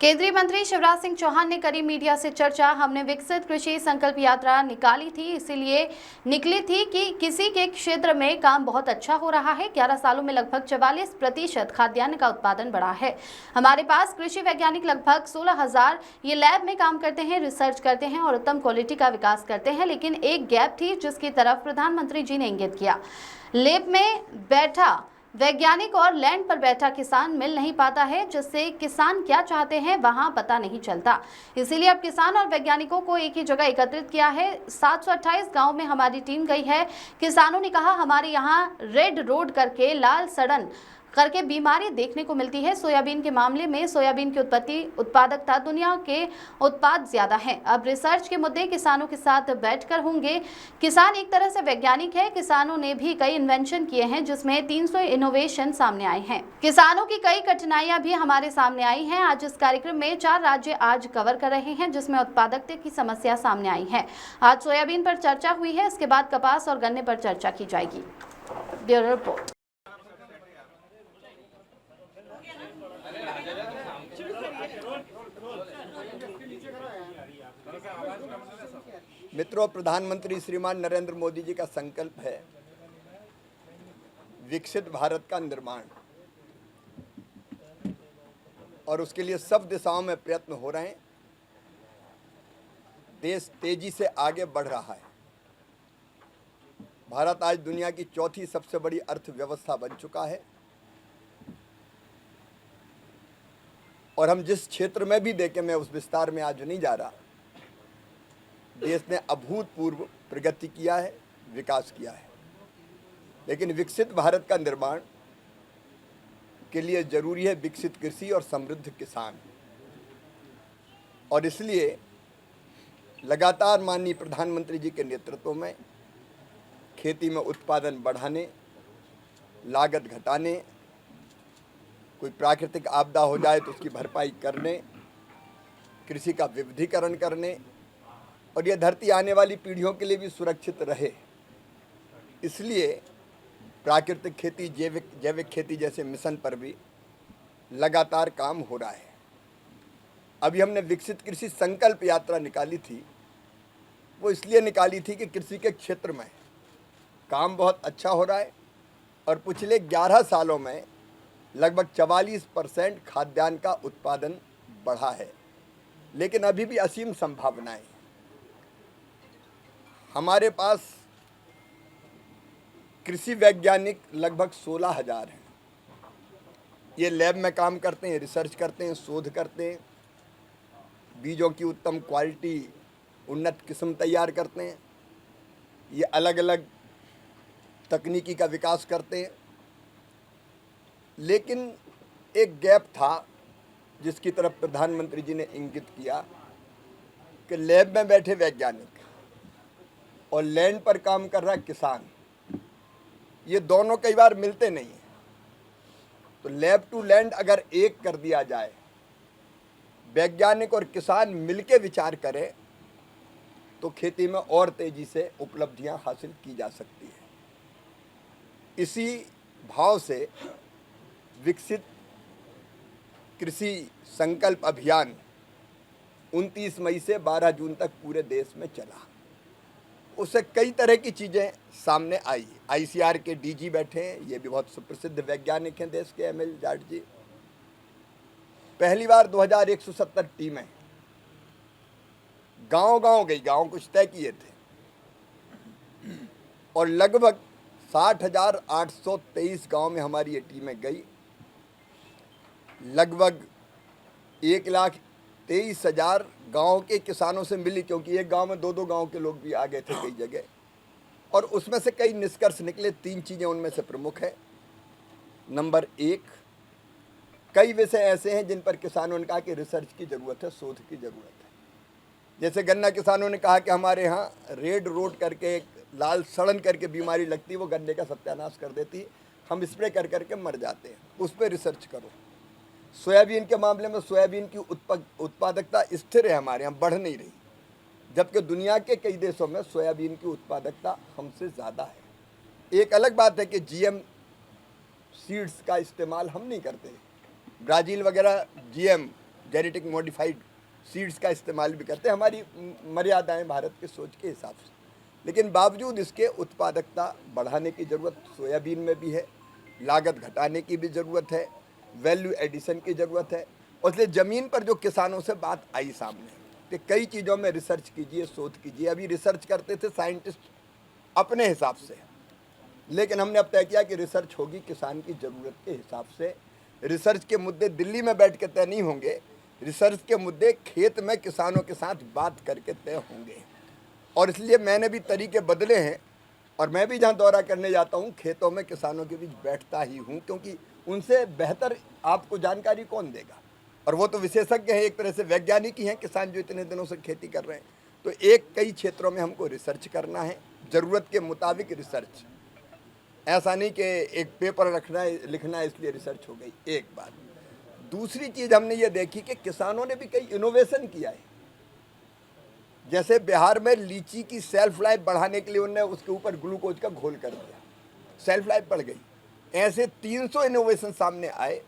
केंद्रीय मंत्री शिवराज सिंह चौहान ने करी मीडिया से चर्चा। हमने विकसित कृषि संकल्प यात्रा निकाली थी, इसीलिए निकली थी कि किसी के क्षेत्र में काम बहुत अच्छा हो रहा है। 11 सालों में लगभग 44% खाद्यान्न का उत्पादन बढ़ा है। हमारे पास कृषि वैज्ञानिक लगभग 16,000 ये लैब में काम करते हैं, रिसर्च करते हैं और उत्तम क्वालिटी का विकास करते हैं। लेकिन एक गैप थी जिसकी तरफ प्रधानमंत्री जी ने इंगित किया। लैब में बैठा वैज्ञानिक और लैंड पर बैठा किसान मिल नहीं पाता है, जिससे किसान क्या चाहते हैं वहां पता नहीं चलता। इसीलिए अब किसान और वैज्ञानिकों को एक ही जगह एकत्रित किया है। 728 गांव में हमारी टीम गई है। किसानों ने कहा, हमारे यहां रेड रोड करके लाल सड़न करके बीमारी देखने को मिलती है। सोयाबीन के मामले में सोयाबीन की उत्पादकता दुनिया के उत्पाद ज्यादा है। अब रिसर्च के मुद्दे किसानों के साथ बैठकर होंगे। किसान एक तरह से वैज्ञानिक है। किसानों ने भी कई इन्वेंशन किए हैं, जिसमें 300 इनोवेशन सामने आए हैं। किसानों की कई कठिनाइयां भी हमारे सामने आई हैं। आज इस कार्यक्रम में 4 राज्य आज कवर कर रहे हैं, जिसमें उत्पादकता की समस्या सामने आई है। आज सोयाबीन पर चर्चा हुई है, इसके बाद कपास और गन्ने पर चर्चा की जाएगी। Bureau report. मित्रों, प्रधानमंत्री श्रीमान नरेंद्र मोदी जी का संकल्प है विकसित भारत का निर्माण, और उसके लिए सब दिशाओं में प्रयत्न हो रहे हैं। देश तेजी से आगे बढ़ रहा है। भारत आज दुनिया की चौथी सबसे बड़ी अर्थव्यवस्था बन चुका है, और हम जिस क्षेत्र में भी देखें, मैं उस विस्तार में आज नहीं जा रहा, देश ने अभूतपूर्व प्रगति किया है, विकास किया है। लेकिन विकसित भारत का निर्माण के लिए जरूरी है विकसित कृषि और समृद्ध किसान, और इसलिए लगातार माननीय प्रधानमंत्री जी के नेतृत्व में खेती में उत्पादन बढ़ाने, लागत घटाने, कोई प्राकृतिक आपदा हो जाए तो उसकी भरपाई करने, कृषि का विविधीकरण करने, और यह धरती आने वाली पीढ़ियों के लिए भी सुरक्षित रहे, इसलिए प्राकृतिक खेती, जैविक खेती जैसे मिशन पर भी लगातार काम हो रहा है। अभी हमने विकसित कृषि संकल्प यात्रा निकाली थी। वो इसलिए निकाली थी कि कृषि के क्षेत्र में काम बहुत अच्छा हो रहा है, और पिछले 11 सालों में लगभग 44% खाद्यान्न का उत्पादन बढ़ा है। लेकिन अभी भी असीम संभावनाएं। हमारे पास कृषि वैज्ञानिक लगभग 16,000 हैं। ये लैब में काम करते हैं, रिसर्च करते हैं, शोध करते हैं, बीजों की उत्तम क्वालिटी, उन्नत किस्म तैयार करते हैं। ये अलग अलग तकनीकी का विकास करते हैं। लेकिन एक गैप था जिसकी तरफ प्रधानमंत्री जी ने इंगित किया कि लैब में बैठे वैज्ञानिक और लैंड पर काम कर रहा किसान, ये दोनों कई बार मिलते नहीं हैं। तो लैब टू लैंड अगर एक कर दिया जाए, वैज्ञानिक और किसान मिलके विचार करें, तो खेती में और तेजी से उपलब्धियां हासिल की जा सकती है। इसी भाव से विकसित कृषि संकल्प अभियान 29 मई से 12 जून तक पूरे देश में चला। उससे कई तरह की चीज़ें सामने आई। ICAR के DG बैठे हैं, ये भी बहुत सुप्रसिद्ध वैज्ञानिक हैं देश के, ML जाट जी। पहली बार 2170 टीमें गांव-गांव गई, गांव कुछ तय किए थे, और लगभग 60,823 गांव में हमारी ये टीमें गई। लगभग 1,23,000 गांव के किसानों से मिली, क्योंकि एक गांव में 2-2 गांव के लोग भी आ गए थे कई जगह, और उसमें से कई निष्कर्ष निकले। 3 चीज़ें उनमें से प्रमुख है। नंबर 1, कई विषय ऐसे हैं जिन पर किसानों ने कहा कि रिसर्च की ज़रूरत है, शोध की ज़रूरत है। जैसे गन्ना किसानों ने कहा कि हमारे यहाँ रेड रोड करके, एक लाल सड़न करके बीमारी लगती है, वो गन्ने का सत्यानाश कर देती है, हम स्प्रे कर करके मर जाते हैं, उस पर रिसर्च करो। सोयाबीन के मामले में सोयाबीन की उत्पादकता स्थिर है, हमारे यहाँ बढ़ नहीं रही, जबकि दुनिया के कई देशों में सोयाबीन की उत्पादकता हमसे ज़्यादा है। एक अलग बात है कि GM सीड्स का इस्तेमाल हम नहीं करते। ब्राज़ील वगैरह GM जेनेटिक मॉडिफाइड सीड्स का इस्तेमाल भी करते हैं, हमारी मर्यादाएं भारत के सोच के हिसाब से। लेकिन बावजूद इसके उत्पादकता बढ़ाने की ज़रूरत सोयाबीन में भी है, लागत घटाने की भी ज़रूरत है, वैल्यू एडिशन की ज़रूरत है। और इसलिए ज़मीन पर जो किसानों से बात आई सामने कि कई चीज़ों में रिसर्च कीजिए, शोध कीजिए। अभी रिसर्च करते थे साइंटिस्ट अपने हिसाब से, लेकिन हमने अब तय किया कि रिसर्च होगी किसान की ज़रूरत के हिसाब से। रिसर्च के मुद्दे दिल्ली में बैठ के तय नहीं होंगे, रिसर्च के मुद्दे खेत में किसानों के साथ बात करके तय होंगे। और इसलिए मैंने भी तरीके बदले हैं, और मैं भी जहाँ दौरा करने जाता हूँ खेतों में किसानों के बीच बैठता ही हूँ, क्योंकि उनसे बेहतर आपको जानकारी कौन देगा। और वो तो विशेषज्ञ हैं, एक तरह से वैज्ञानिक ही हैं किसान जो इतने दिनों से खेती कर रहे हैं। तो कई क्षेत्रों में हमको रिसर्च करना है, ज़रूरत के मुताबिक रिसर्च। ऐसा नहीं कि एक पेपर रखना है, लिखना है इसलिए रिसर्च हो गई, एक बात। दूसरी चीज़ हमने ये देखी कि किसानों ने भी कई इनोवेशन किया है। जैसे बिहार में लीची की सेल्फ लाइफ बढ़ाने के लिए उन्होंने उसके ऊपर ग्लूकोज का घोल कर दिया, सेल्फ लाइफ बढ़ गई। ऐसे 300 इनोवेशन सामने आए।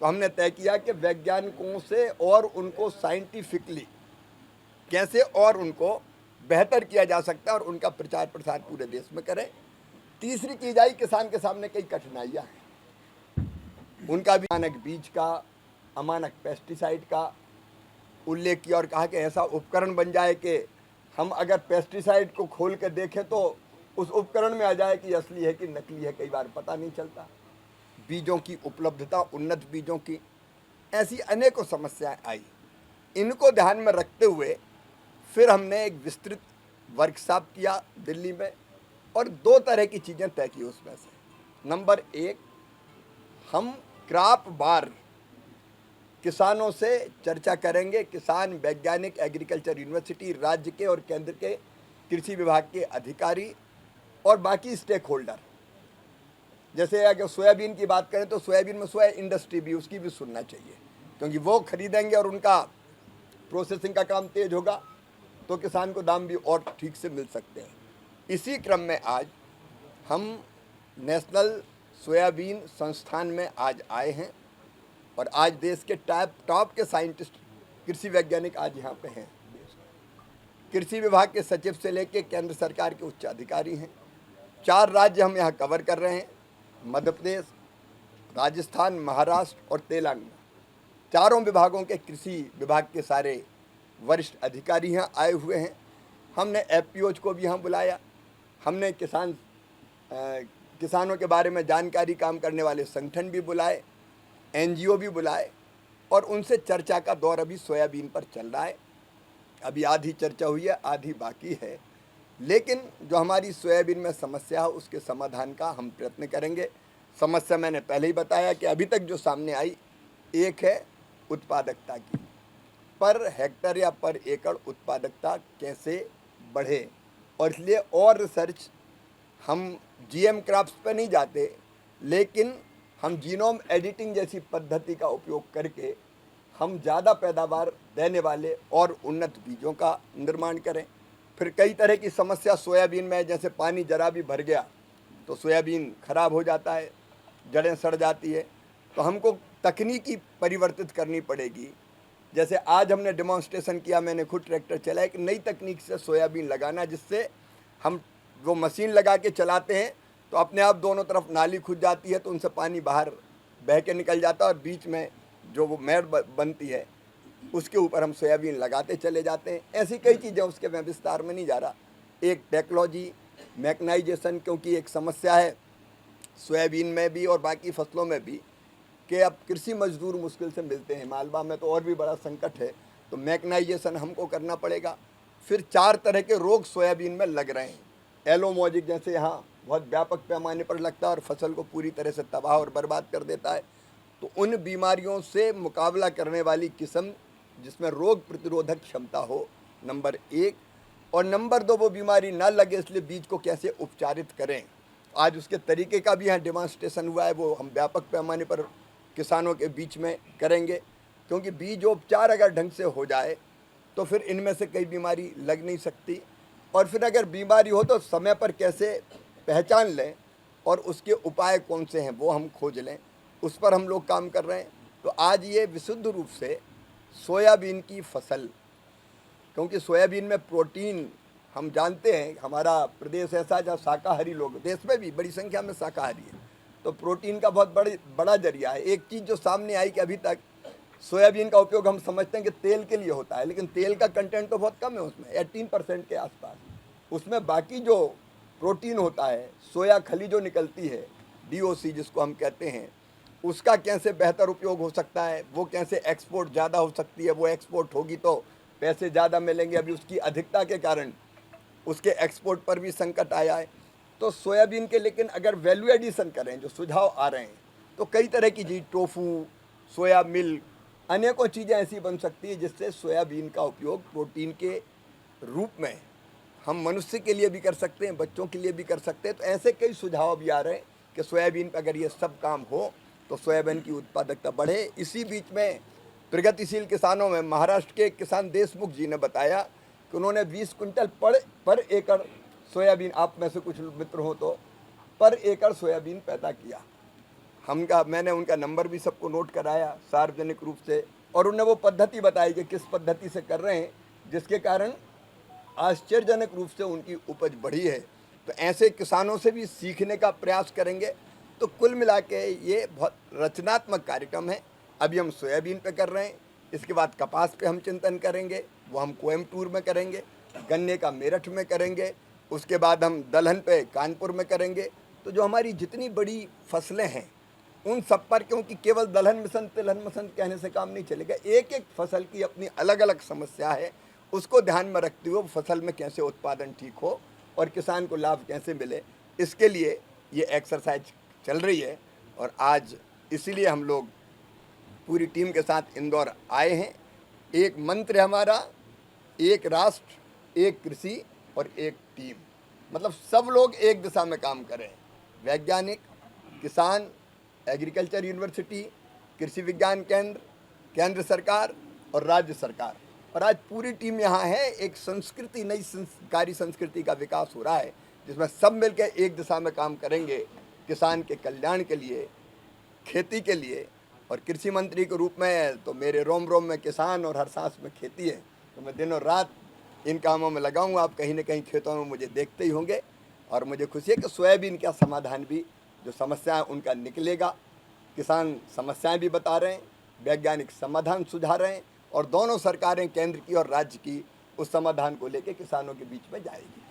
तो हमने तय किया कि वैज्ञानिकों से और उनको साइंटिफिकली कैसे और उनको बेहतर किया जा सकता है और उनका प्रचार प्रसार पूरे देश में करें। तीसरी चीज़ आई, किसान के सामने कई कठिनाइयाँ हैं, उनका भी अमानक बीज का, अमानक पेस्टिसाइड का उल्लेख किया और कहा कि ऐसा उपकरण बन जाए कि हम अगर पेस्टिसाइड को खोल कर देखें तो उस उपकरण में आ जाए कि असली है कि नकली है, कई बार पता नहीं चलता। बीजों की उपलब्धता, उन्नत बीजों की, ऐसी अनेकों समस्याएं आई। इनको ध्यान में रखते हुए फिर हमने एक विस्तृत वर्कशॉप किया दिल्ली में, और 2 तरह की चीज़ें तय की उसमें से। नंबर 1, हम क्रॉप बार किसानों से चर्चा करेंगे। किसान, वैज्ञानिक, एग्रीकल्चर यूनिवर्सिटी, राज्य के और केंद्र के कृषि विभाग के अधिकारी और बाकी स्टेक होल्डर। जैसे अगर सोयाबीन की बात करें तो सोयाबीन में सोया इंडस्ट्री भी, उसकी भी सुनना चाहिए, क्योंकि वो खरीदेंगे और उनका प्रोसेसिंग का काम तेज होगा तो किसान को दाम भी और ठीक से मिल सकते हैं। इसी क्रम में आज हम नेशनल सोयाबीन संस्थान में आज आए हैं, और आज देश के टॉप के साइंटिस्ट, कृषि वैज्ञानिक आज यहाँ पे हैं। कृषि विभाग के सचिव से लेकर केंद्र सरकार के उच्च अधिकारी हैं। 4 राज्य हम यहाँ कवर कर रहे हैं, मध्य प्रदेश, राजस्थान, महाराष्ट्र और तेलंगाना। चारों विभागों के कृषि विभाग के सारे वरिष्ठ अधिकारी यहाँ आए हुए हैं। हमने एफपीओज को भी यहाँ बुलाया, हमने किसानों के बारे में जानकारी काम करने वाले संगठन भी बुलाए, एनजीओ भी बुलाए, और उनसे चर्चा का दौर अभी सोयाबीन पर चल रहा है। अभी आधी चर्चा हुई है, आधी बाकी है। लेकिन जो हमारी सोयाबीन में समस्या है उसके समाधान का हम प्रयत्न करेंगे। समस्या मैंने पहले ही बताया कि अभी तक जो सामने आई, एक है उत्पादकता की, पर हेक्टर या पर एकड़ उत्पादकता कैसे बढ़े। और इसलिए और रिसर्च, हम जीएम क्रॉप्स पर नहीं जाते, लेकिन हम जीनोम एडिटिंग जैसी पद्धति का उपयोग करके हम ज़्यादा पैदावार देने वाले और उन्नत बीजों का निर्माण करें। फिर कई तरह की समस्या सोयाबीन में, जैसे पानी जरा भी भर गया तो सोयाबीन खराब हो जाता है, जड़ें सड़ जाती है। तो हमको तकनीकी परिवर्तित करनी पड़ेगी। जैसे आज हमने डेमोन्स्ट्रेशन किया, मैंने खुद ट्रैक्टर चलाया, कि नई तकनीक से सोयाबीन लगाना, जिससे हम वो मशीन लगा के चलाते हैं तो अपने आप दोनों तरफ नाली खुद जाती है, तो उनसे पानी बाहर बह के निकल जाता है, और बीच में जो वो मेड़ बनती है उसके ऊपर हम सोयाबीन लगाते चले जाते हैं। ऐसी कई चीज़ें, उसके मैं विस्तार में नहीं जा रहा। एक टेक्नोलॉजी, मैकेनाइजेशन, क्योंकि एक समस्या है सोयाबीन में भी और बाकी फसलों में भी कि अब कृषि मजदूर मुश्किल से मिलते हैं। मालवा में तो और भी बड़ा संकट है, तो मैकेनाइजेशन हमको करना पड़ेगा। फिर 4 तरह के रोग सोयाबीन में लग रहे हैं। एलोमोजिक जैसे यहाँ बहुत व्यापक पैमाने पर लगता है और फसल को पूरी तरह से तबाह और बर्बाद कर देता है। तो उन बीमारियों से मुकाबला करने वाली किस्म जिसमें रोग प्रतिरोधक क्षमता हो, नंबर 1, और नंबर 2 वो बीमारी ना लगे इसलिए बीज को कैसे उपचारित करें। आज उसके तरीके का भी यहाँ डेमोन्स्ट्रेशन हुआ है, वो हम व्यापक पैमाने पर किसानों के बीच में करेंगे, क्योंकि बीज उपचार अगर ढंग से हो जाए तो फिर इनमें से कई बीमारी लग नहीं सकती। और फिर अगर बीमारी हो तो समय पर कैसे पहचान लें और उसके उपाय कौन से हैं वो हम खोज लें, उस पर हम लोग काम कर रहे हैं। तो आज ये विशुद्ध रूप से सोयाबीन की फसल, क्योंकि सोयाबीन में प्रोटीन, हम जानते हैं हमारा प्रदेश ऐसा जहाँ शाकाहारी लोग, देश में भी बड़ी संख्या में शाकाहारी है, तो प्रोटीन का बहुत बड़ा जरिया है। एक चीज़ जो सामने आई कि अभी तक सोयाबीन का उपयोग हम समझते हैं कि तेल के लिए होता है, लेकिन तेल का कंटेंट तो बहुत कम है उसमें, 18% के आसपास। उसमें बाकी जो प्रोटीन होता है, सोया खली जो निकलती है, DOC जिसको हम कहते हैं, उसका कैसे बेहतर उपयोग हो सकता है, वो कैसे एक्सपोर्ट ज़्यादा हो सकती है, वो एक्सपोर्ट होगी तो पैसे ज़्यादा मिलेंगे। अभी उसकी अधिकता के कारण उसके एक्सपोर्ट पर भी संकट आया है। तो सोयाबीन के लेकिन अगर वैल्यू एडिशन करें, जो सुझाव आ रहे हैं, तो कई तरह की चीज़, टोफू, सोया मिल्क, अनेकों चीज़ें ऐसी बन सकती है जिससे सोयाबीन का उपयोग प्रोटीन के रूप में हम मनुष्य के लिए भी कर सकते हैं, बच्चों के लिए भी कर सकते हैं। तो ऐसे कई सुझाव भी आ रहे हैं कि सोयाबीन पर अगर ये सब काम हो तो सोयाबीन की उत्पादकता बढ़े। इसी बीच में प्रगतिशील किसानों में महाराष्ट्र के किसान देशमुख जी ने बताया कि उन्होंने 20 क्विंटल पर एकड़ सोयाबीन, आप में से कुछ मित्र हो तो, पर एकड़ सोयाबीन पैदा किया। मैंने उनका नंबर भी सबको नोट कराया सार्वजनिक रूप से, और उन्हें वो पद्धति बताई कि किस पद्धति से कर रहे हैं, जिसके कारण आश्चर्यजनक रूप से उनकी उपज बढ़ी है। तो ऐसे किसानों से भी सीखने का प्रयास करेंगे। तो कुल मिला के ये बहुत रचनात्मक कार्यक्रम है। अभी हम सोयाबीन पे कर रहे हैं, इसके बाद कपास पे हम चिंतन करेंगे, वो हम कोयम्बटूर में करेंगे, गन्ने का मेरठ में करेंगे, उसके बाद हम दलहन पे कानपुर में करेंगे। तो जो हमारी जितनी बड़ी फसलें हैं उन सब पर, क्योंकि केवल दलहन मिशन तिलहन मिशन कहने से काम नहीं चलेगा, एक एक फसल की अपनी अलग अलग समस्या है, उसको ध्यान में रखते हुए फसल में कैसे उत्पादन ठीक हो और किसान को लाभ कैसे मिले, इसके लिए ये एक्सरसाइज चल रही है। और आज इसीलिए हम लोग पूरी टीम के साथ इंदौर आए हैं। एक मंत्र है हमारा, एक राष्ट्र, एक कृषि और एक टीम, मतलब सब लोग एक दिशा में काम करें, वैज्ञानिक, किसान, एग्रीकल्चर यूनिवर्सिटी, कृषि विज्ञान केंद्र, केंद्र सरकार और राज्य सरकार। और आज पूरी टीम यहाँ है। एक संस्कृति, नई कार्य संस्कृति का विकास हो रहा है, जिसमें सब मिलकर एक दिशा में काम करेंगे, किसान के कल्याण के लिए, खेती के लिए। और कृषि मंत्री के रूप में तो मेरे रोम रोम में किसान और हर सांस में खेती है, तो मैं दिन और रात इन कामों में लगाऊंगा। आप कहीं न कहीं खेतों में मुझे देखते ही होंगे। और मुझे खुशी है कि सोयाबीन का समाधान भी, जो समस्याएं उनका निकलेगा। किसान समस्याएं भी बता रहे हैं, वैज्ञानिक समाधान सुझा रहे हैं, और दोनों सरकारें, केंद्र की और राज्य की, उस समाधान को लेकर किसानों के बीच में जाएगी।